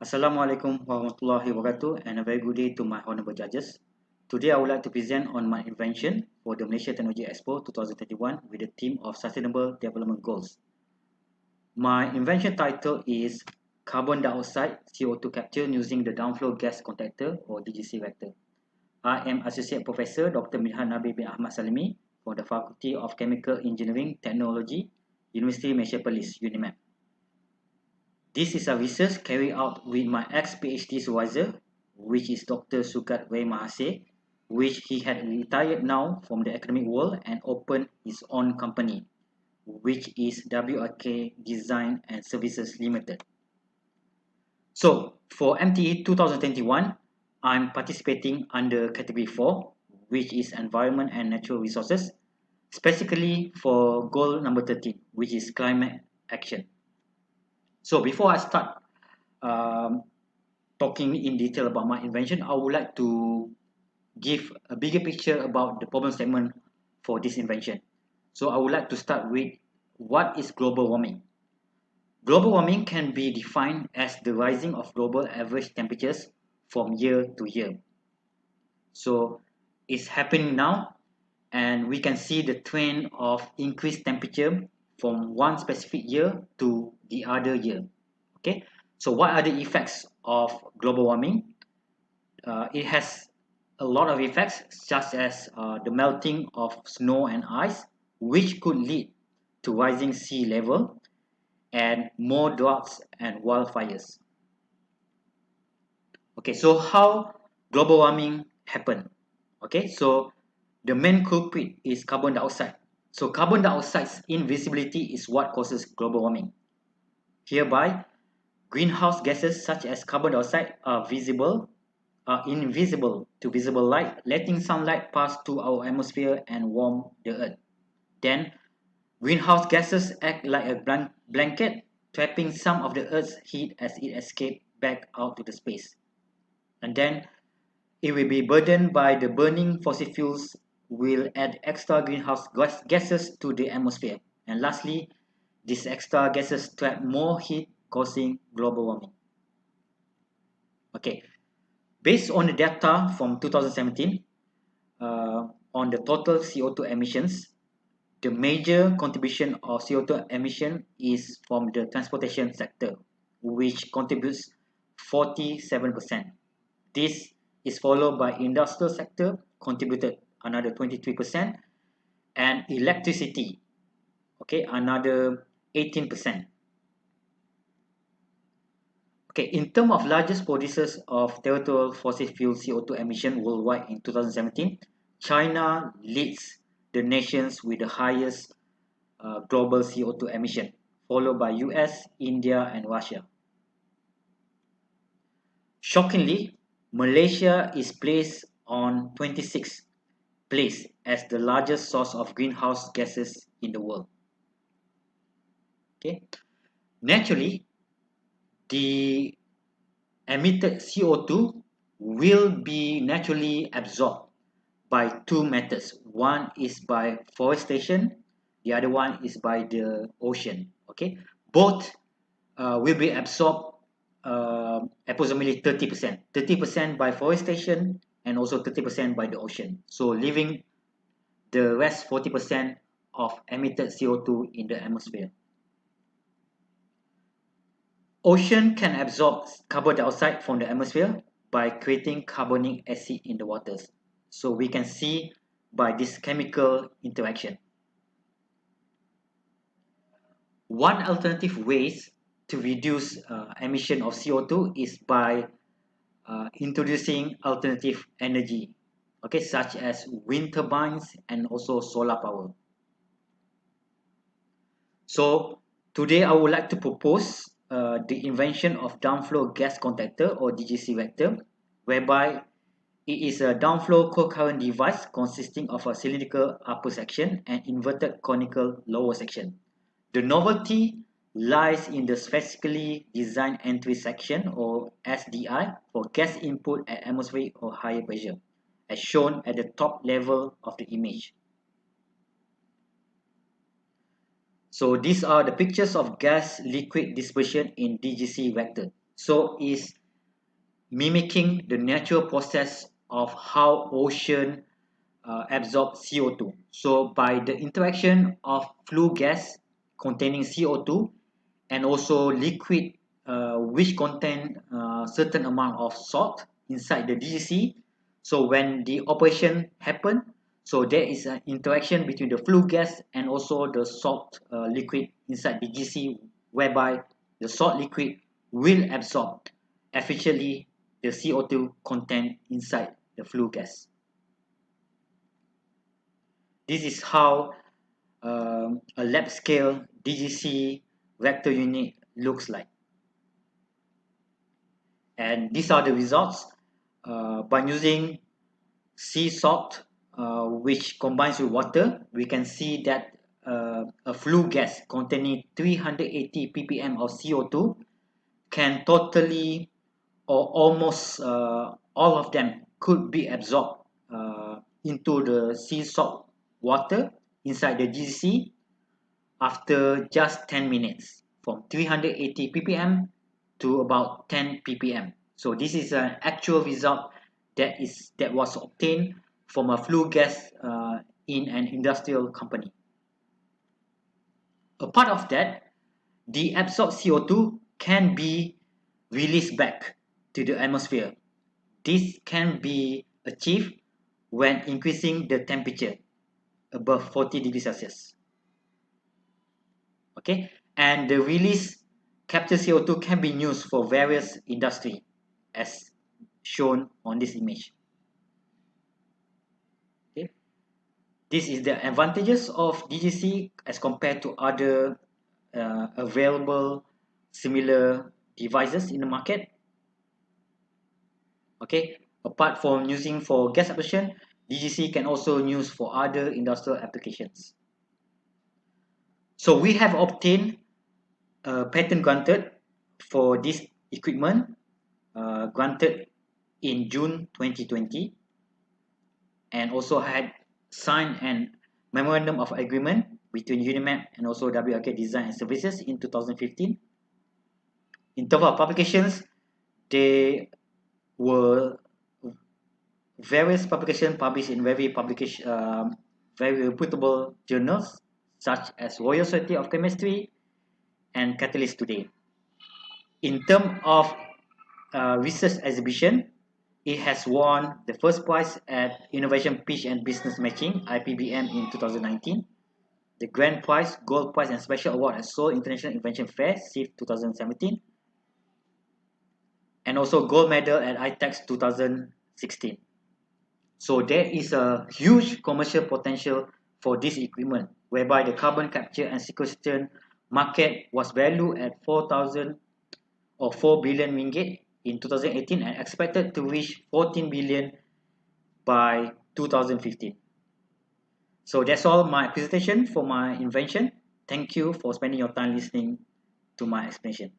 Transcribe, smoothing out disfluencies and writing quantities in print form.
Assalamualaikum warahmatullahi wabarakatuh and a very good day to my honorable judges. Today I would like to present on my invention for the Malaysia Technology Expo 2021 with the theme of Sustainable Development Goals. My invention title is Carbon Dioxide CO2 Capture using the Downflow Gas Contactor or DGC Reactor. I am Associate Professor Dr. Midhat Nabil bin Ahmad Salimi for the Faculty of Chemical Engineering Technology, University Malaysia Perlis, UNIMAP. This is a research carried out with my ex-PhD supervisor, which is Dr. Sukat Wei Mahase, which he had retired now from the academic world and opened his own company, which is WRK Design and Services Limited. So, for MTE 2021, I'm participating under category 4, which is Environment and Natural Resources, specifically for goal number 13, which is Climate Action. So before I start talking in detail about my invention, I would like to give a bigger picture about the problem statement for this invention. So I would like to start with what is global warming. Global warming can be defined as the rising of global average temperatures from year to year. So it's happening now, and we can see the trend of increased temperature from one specific year to the other year. Okay, so what are the effects of global warming? It has a lot of effects, such as the melting of snow and ice, which could lead to rising sea level and more droughts and wildfires. Okay, so how global warming happen? Okay, so the main culprit is carbon dioxide. So carbon dioxide's invisibility is what causes global warming. Hereby, greenhouse gases such as carbon dioxide are invisible to visible light, letting sunlight pass through our atmosphere and warm the earth. Then, greenhouse gases act like a blanket, trapping some of the earth's heat as it escapes back out to the space. And then, it will be burdened by the burning fossil fuels will add extra greenhouse gases to the atmosphere. And lastly, these extra gases trap more heat, causing global warming. Okay, based on the data from 2017, on the total CO2 emissions, the major contribution of CO2 emission is from the transportation sector, which contributes 47%. This is followed by industrial sector, contributed another 23%, and electricity, okay, another 18%. Okay, in terms of largest producers of territorial fossil fuel CO2 emission worldwide in 2017, China leads the nations with the highest global CO2 emission, followed by US, India, and Russia. Shockingly, Malaysia is placed on 26th place as the largest source of greenhouse gases in the world. Okay, naturally, the emitted CO2 will be naturally absorbed by two methods. One is by forestation, the other one is by the ocean. Okay, both will be absorbed approximately 30%. 30% by forestation and also 30% by the ocean. So leaving the rest 40% of emitted CO2 in the atmosphere. Ocean can absorb carbon dioxide from the atmosphere by creating carbonic acid in the waters. So we can see by this chemical interaction. One alternative ways to reduce emission of CO2 is by introducing alternative energy, okay, such as wind turbines and also solar power. So today I would like to propose the invention of downflow gas contactor or DGC reactor, whereby it is a downflow co-current device consisting of a cylindrical upper section and inverted conical lower section. The novelty lies in the specifically designed entry section or SDI for gas input at atmospheric or higher pressure, as shown at the top level of the image. So these are the pictures of gas liquid dispersion in DGC reactor. So is mimicking the natural process of how ocean absorb CO2. So by the interaction of flue gas containing CO2 and also liquid which contain certain amount of salt inside the DGC. So when the operation happen, so there is an interaction between the flue gas and also the salt liquid inside the DGC, whereby the salt liquid will absorb efficiently the CO2 content inside the flue gas. This is how a lab scale DGC reactor unit looks like. And these are the results by using sea salt which combines with water. We can see that a flue gas containing 380 ppm of CO2 can totally or almost all of them could be absorbed into the sea salt water inside the GC after just 10 minutes, from 380 ppm to about 10 ppm. So this is an actual result that was obtained from a flue gas in an industrial company. Apart of that, the absorbed CO2 can be released back to the atmosphere. This can be achieved when increasing the temperature above 40 degrees Celsius. Okay, and the release captured CO2 can be used for various industry as shown on this image. Okay, this is the advantages of DGC as compared to other available similar devices in the market. Okay, apart from using for gas application, DGC can also use for other industrial applications. So we have obtained a patent granted for this equipment, granted in June 2020, and also had signed an memorandum of agreement between Unimap and also WRK Design and Services in 2015. In terms of publications, they were various publications published in very reputable journals such as Royal Society of Chemistry and Catalyst Today. In terms of research exhibition, it has won the first prize at Innovation Pitch and Business Matching (IPBM) in 2019, the grand prize, gold prize, and special award at Seoul International Invention Fair (SIF) 2017, and also gold medal at ITEX 2016. So there is a huge commercial potential for this equipment, whereby the carbon capture and sequestration market was valued at 4,000 or 4 billion ringgit in 2018 and expected to reach 14 billion by 2015. So that's all my presentation for my invention. Thank you for spending your time listening to my explanation.